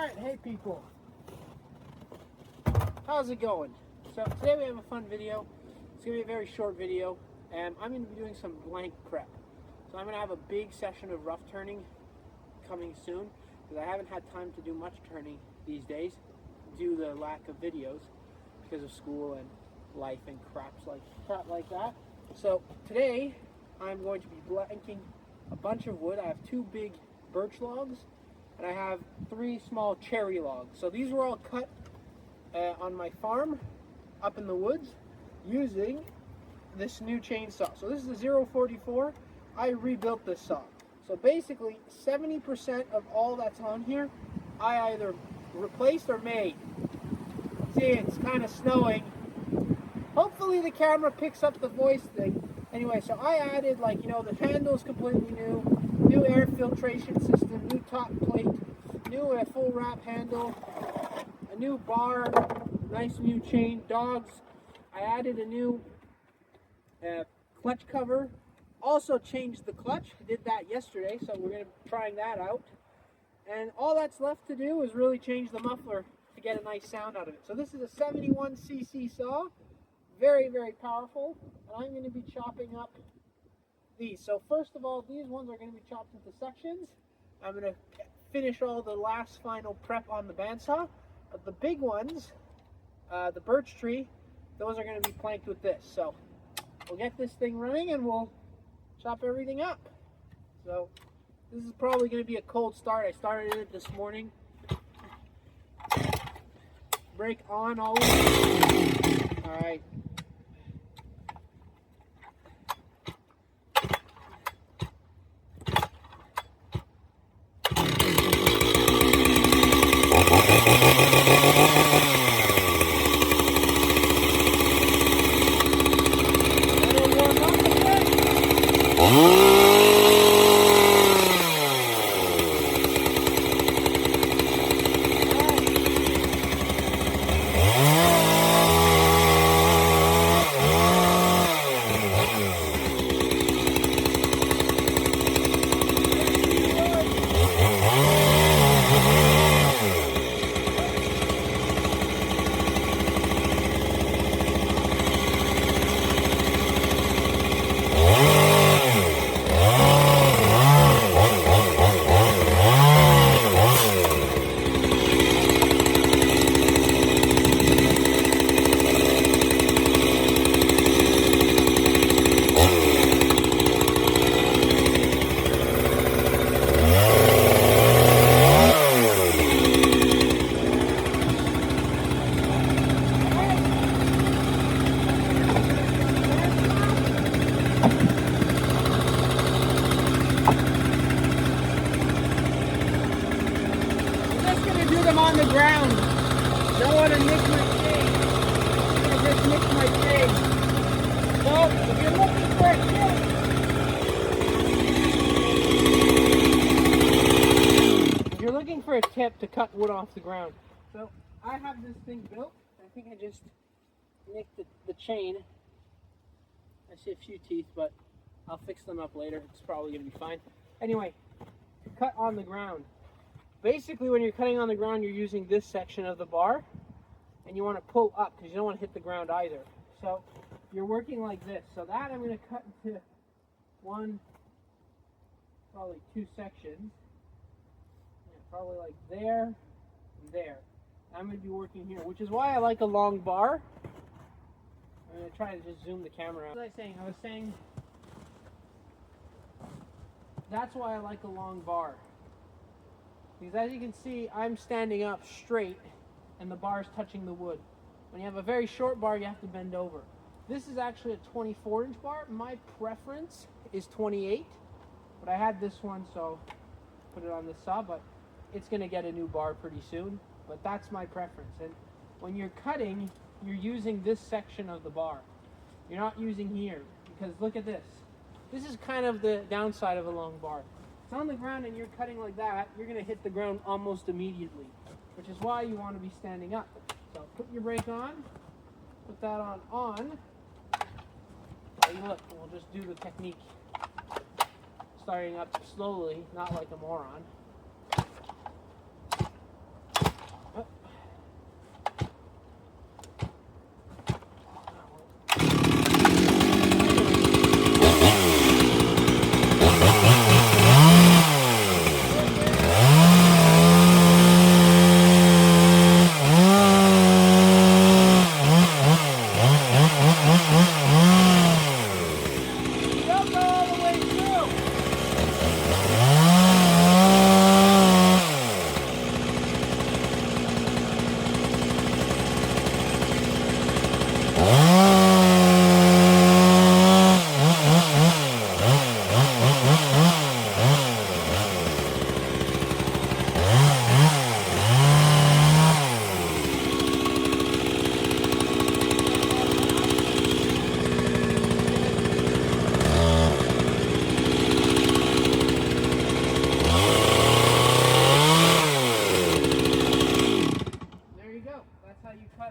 Alright, hey people. How's it going? So today we have a fun video. It's going to be a very short video, and I'm going to be doing some blank prep. So I'm going to have a big session of rough turning coming soon, because I haven't had time to do much turning these days due to the lack of videos because of school and life and crap like that. So today I'm going to be blanking a bunch of wood. I have 2 big birch logs and I have 3 small cherry logs. So these were all cut on my farm up in the woods using this new chainsaw. So this is a 044. I rebuilt this saw. So basically 70% of all that's on here I either replaced or made. See, it's kind of snowing. Hopefully the camera picks up the voice thing. Anyway, so I added, like, you know, the handle's completely new air filtration system, new top plate, new full wrap handle, a new bar, nice new chain, dogs. I added a new clutch cover. Also changed the clutch. I did that yesterday, so we're going to be trying that out. And all that's left to do is really change the muffler to get a nice sound out of it. So this is a 71cc saw, very, very powerful. And I'm going to be chopping up these. So first of all, these ones are going to be chopped into sections. I'm going to finish all the last final prep on the bandsaw. But the big ones, the birch tree, those are going to be planked with this. So we'll get this thing running and we'll chop everything up. So this is probably going to be a cold start. I started it this morning. Brake on always. All right. On the ground. Don't want to nick my chain. I just nicked my chain. So, if you're looking for a tip, to cut wood off the ground. So, I have this thing built. I think I just nicked the chain. I see a few teeth, but I'll fix them up later. It's probably going to be fine. Anyway, cut on the ground. Basically, when you're cutting on the ground, you're using this section of the bar, and you want to pull up because you don't want to hit the ground either. So you're working like this. So that I'm going to cut into probably 2 sections. Yeah, probably like there and there. I'm going to be working here, which is why I like a long bar. I'm going to try to just zoom the camera out. What was I saying? I was saying that's why I like a long bar. Because as you can see, I'm standing up straight and the bar is touching the wood. When you have a very short bar, you have to bend over. This is actually a 24-inch bar. My preference is 28, but I had this one, so put it on this saw, but it's going to get a new bar pretty soon. But that's my preference. And when you're cutting, you're using this section of the bar. You're not using here, because look at this. This is kind of the downside of a long bar. It's on the ground and you're cutting like that, you're going to hit the ground almost immediately, which is why you want to be standing up. So put your brake on, put that on. Hey, look, we'll just do the technique. Starting up slowly, not like a moron.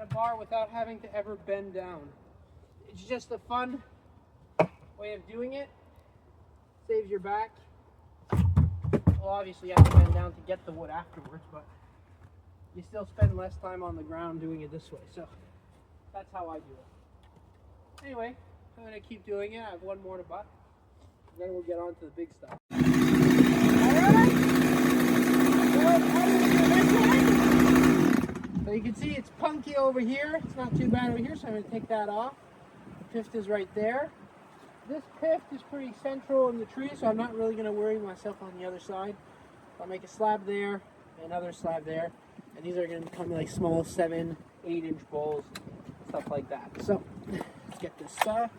a bar without having to ever bend down. It's just a fun way of doing it. Saves your back. Well, obviously you have to bend down to get the wood afterwards, but you still spend less time on the ground doing it this way. So that's how I do it. Anyway, I'm going to keep doing it. I have one more to butt. Then we'll get on to the big stuff. So you can see it's punky over here. It's not too bad over here, so I'm going to take that off. The pift is right there. This pift is pretty central in the tree, so I'm not really going to worry myself on the other side. I'll make a slab there, another slab there, and these are going to become like small 7, 8-inch bowls, stuff like that. So let's get this stuff.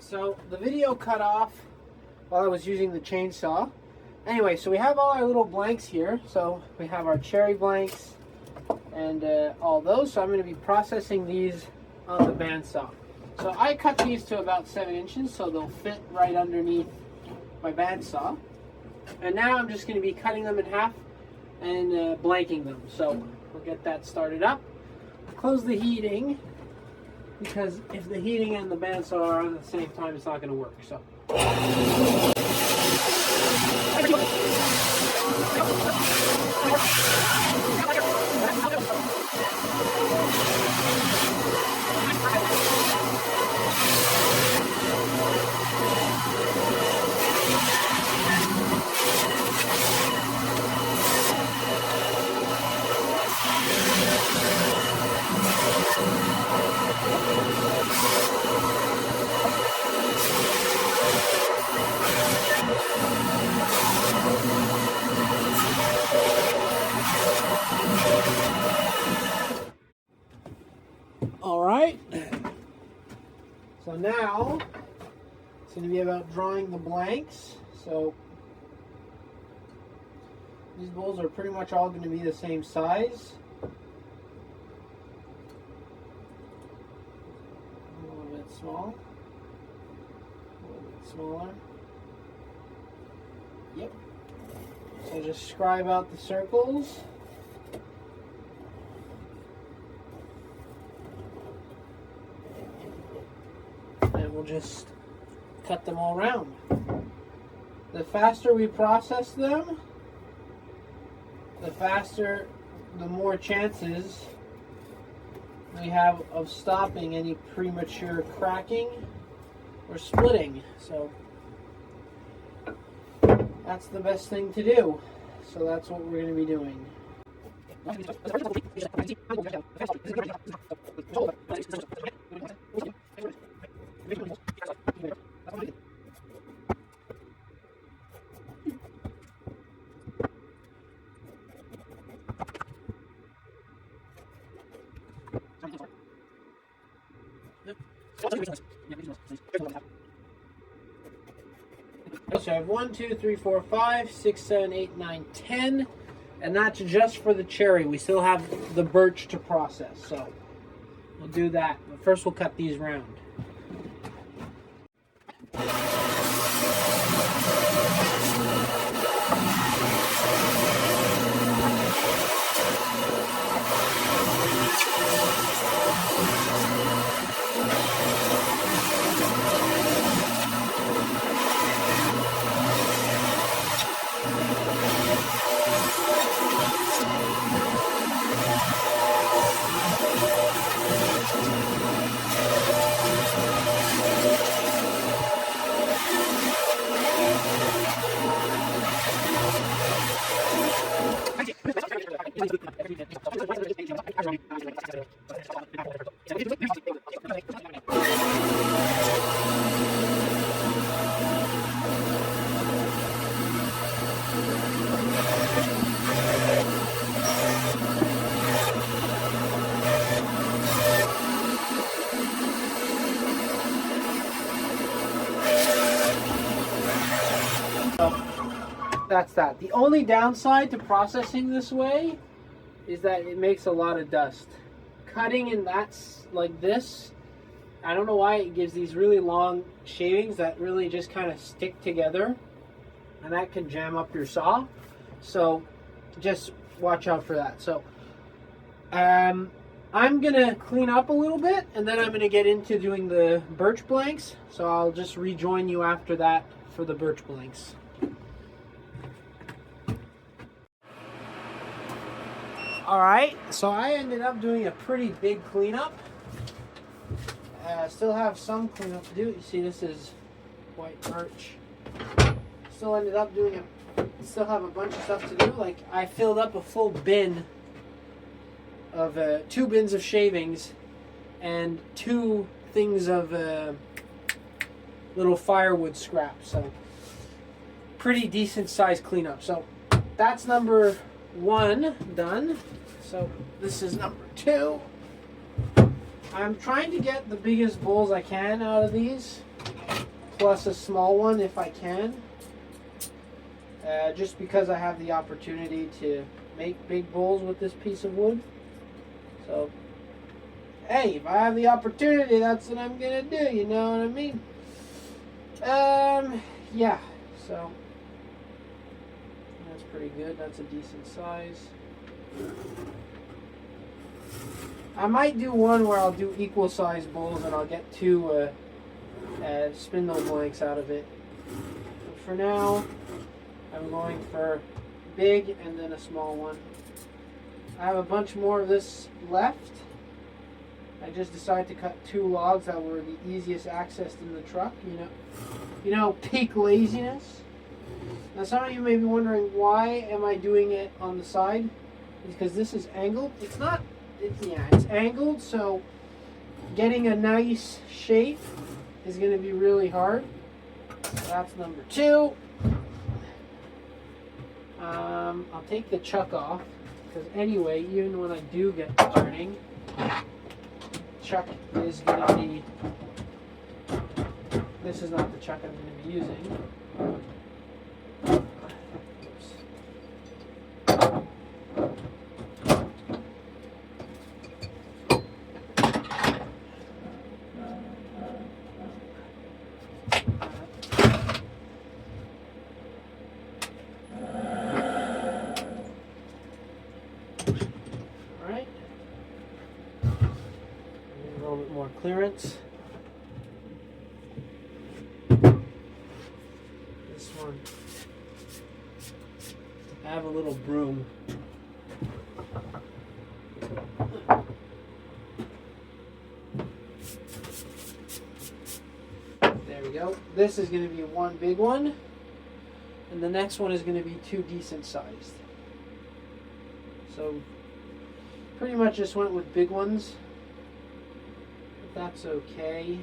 So the video cut off while I was using the chainsaw. Anyway, so we have all our little blanks here. So we have our cherry blanks and all those. So I'm going to be processing these on the bandsaw. So I cut these to about 7 inches, so they'll fit right underneath my bandsaw. And now I'm just going to be cutting them in half and blanking them. So we'll get that started up. Close the heating, because if the heating and the bandsaw are on at the same time, it's not going to work. So. All right, so now it's going to be about drawing the blanks. So these bowls are pretty much all going to be the same size. A little bit small, a little bit smaller. Yep. So just scribe out the circles. We'll just cut them all around. The faster we process them, the more chances we have of stopping any premature cracking or splitting. So that's the best thing to do. So that's what we're going to be doing. So I have 1, 2, 3, 4, 5, 6, 7, 8, 9, 10, and that's just for the cherry. We still have the birch to process, so we'll do that. But first we'll cut these round. That's that. The only downside to processing this way is that it makes a lot of dust. Cutting in that's like this, I don't know why it gives these really long shavings that really just kind of stick together, and that can jam up your saw. So just watch out for that. So I'm gonna clean up a little bit, and then I'm gonna get into doing the birch blanks. So I'll just rejoin you after that for the birch blanks. Alright, so I ended up doing a pretty big cleanup. Still have some cleanup to do. You see, this is white birch. Still ended up doing it. Still have a bunch of stuff to do. Like, I filled up a full bin of 2 bins of shavings and 2 things of little firewood scrap. So, pretty decent sized cleanup. So, that's number 1 done. So this is number 2. I'm trying to get the biggest bowls I can out of these, plus a small one if I can, just because I have the opportunity to make big bowls with this piece of wood. So hey, if I have the opportunity, that's what I'm gonna do, you know what I mean? Yeah, so that's pretty good. That's a decent size. I might do one where I'll do equal size bowls and I'll get 2 spindle blanks out of it. But for now, I'm going for big and then a small one. I have a bunch more of this left. I just decided to cut 2 logs that were the easiest accessed in the truck. You know, peak laziness. Now some of you may be wondering, why am I doing it on the side? Because this is angled. It's not, it's angled, so getting a nice shape is going to be really hard. So that's number 2. I'll take the chuck off, because anyway, even when I do get to turning, chuck is going to be, this is not the chuck I'm going to be using. Clearance. This one, I have a little broom. There we go. This is going to be 1 big one, and the next one is going to be 2 decent sized. So pretty much just went with big ones. That's okay.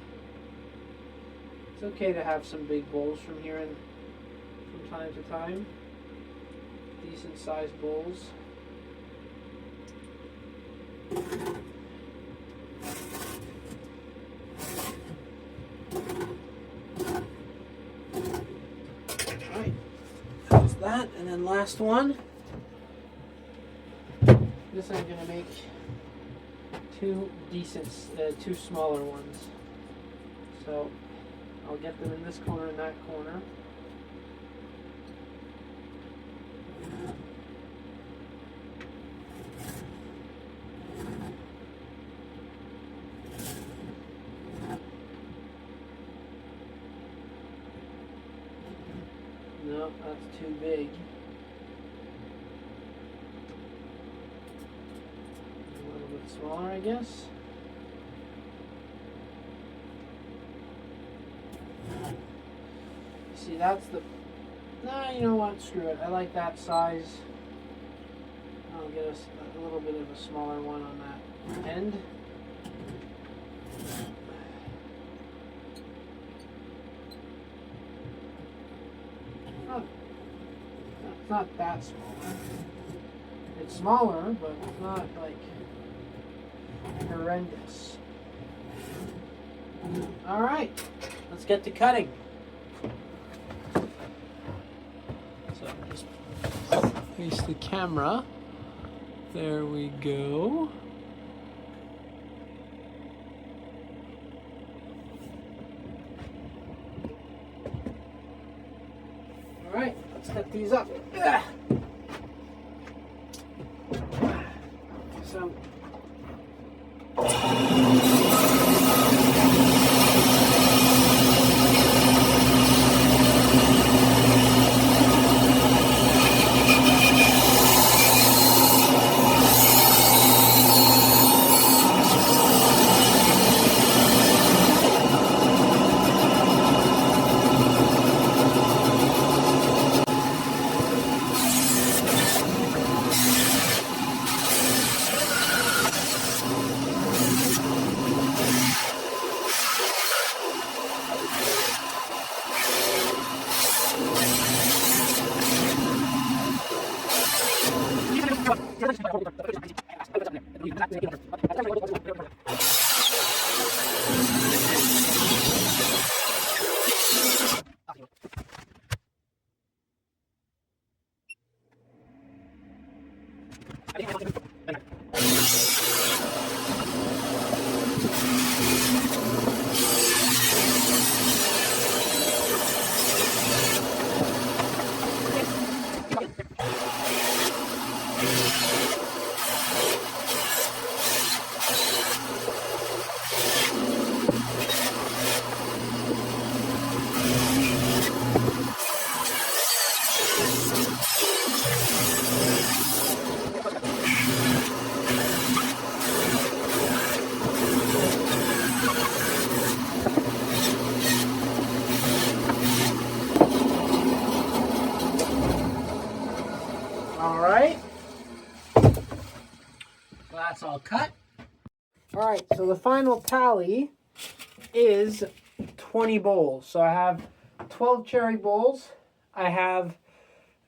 It's okay to have some big bowls from here and from time to time. Decent sized bowls. Alright, that's that. And then last one. This I'm going to make 2 decent, 2 smaller ones. So I'll get them in this corner and that corner. No, that's too big. Smaller, I guess. See, that's the... Nah, you know what? Screw it. I like that size. I'll get a little bit of a smaller one on that. end. It's not that small. It's smaller, but it's not like horrendous. All right, let's get to cutting. So just face the camera. There we go. All right, let's cut these up. So. All right, that's all cut. All right, so the final tally is 20 bowls. So I have 12 cherry bowls. I have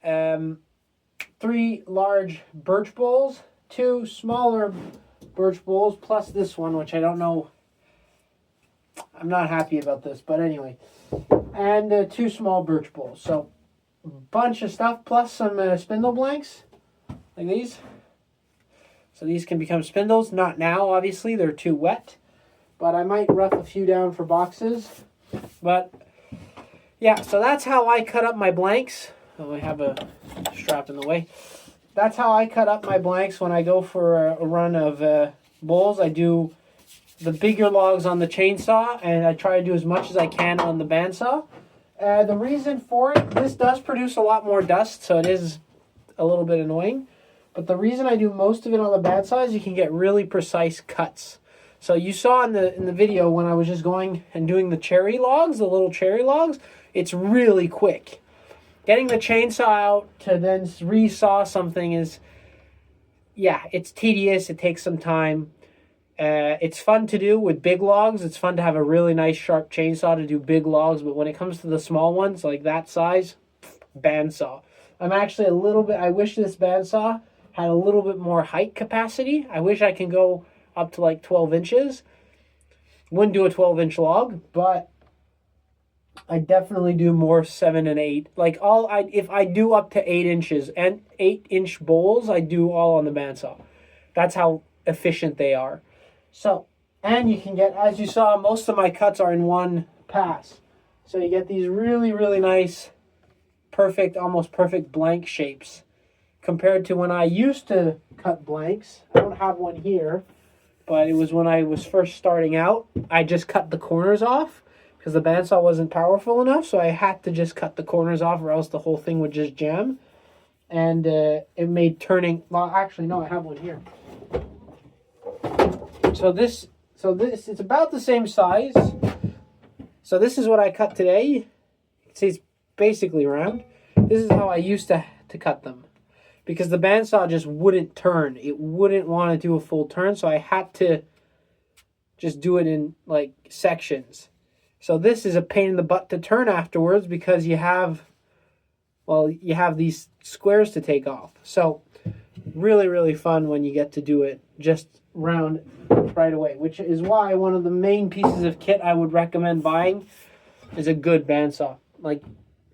3 large birch bowls, 2 smaller birch bowls, plus this one, which I don't know. I'm not happy about this, but anyway. And 2 small birch bowls. So a bunch of stuff, plus some spindle blanks, like these. So these can become spindles. Not now, obviously. They're too wet. But I might rough a few down for boxes. But, yeah, so that's how I cut up my blanks. Oh, I have a strap in the way. That's how I cut up my blanks when I go for a run of bowls. I do the bigger logs on the chainsaw, and I try to do as much as I can on the bandsaw. The reason for it, this does produce a lot more dust, so it is a little bit annoying. But the reason I do most of it on the bandsaw is you can get really precise cuts. So you saw in the video when I was just going and doing the cherry logs, the little cherry logs, it's really quick. Getting the chainsaw out to then resaw something is, yeah, it's tedious. It takes some time. It's fun to do with big logs. It's fun to have a really nice sharp chainsaw to do big logs. But when it comes to the small ones, like that size, bandsaw. I'm actually a little bit, I wish this bandsaw had a little bit more height capacity. I wish I can go up to like 12 inches. Wouldn't do a 12-inch log, but I definitely do more 7 and 8. Like if I do up to 8 inches and 8-inch bowls, I do all on the bandsaw. That's how efficient they are. So, and you can get, as you saw, most of my cuts are in one pass. So you get these really, really nice, perfect, almost perfect blank shapes. Compared to when I used to cut blanks. I don't have one here, but it was when I was first starting out. I just cut the corners off because the bandsaw wasn't powerful enough, so I had to just cut the corners off or else the whole thing would just jam. And it made turning, well, actually, no, I have one here. So this, it's about the same size. So this is what I cut today. See, it's basically round. This is how I used to cut them. because the bandsaw just wouldn't turn. It wouldn't want to do a full turn, so I had to just do it in like sections. So this is a pain in the butt to turn afterwards because you have these squares to take off. So really, really fun when you get to do it just round right away, which is why one of the main pieces of kit I would recommend buying is a good bandsaw. Like,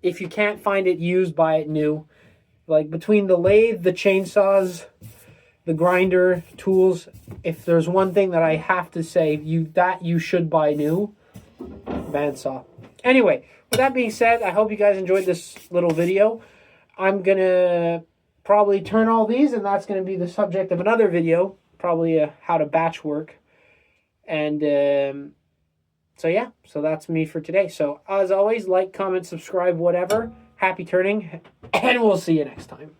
if you can't find it used, buy it new. Like, between the lathe, the chainsaws, the grinder, tools, if there's one thing that I have to say, you should buy new, bandsaw. Anyway, with that being said, I hope you guys enjoyed this little video. I'm going to probably turn all these, and that's going to be the subject of another video, probably how to batch work. And so yeah, so that's me for today. So as always, like, comment, subscribe, whatever. Happy turning, and we'll see you next time.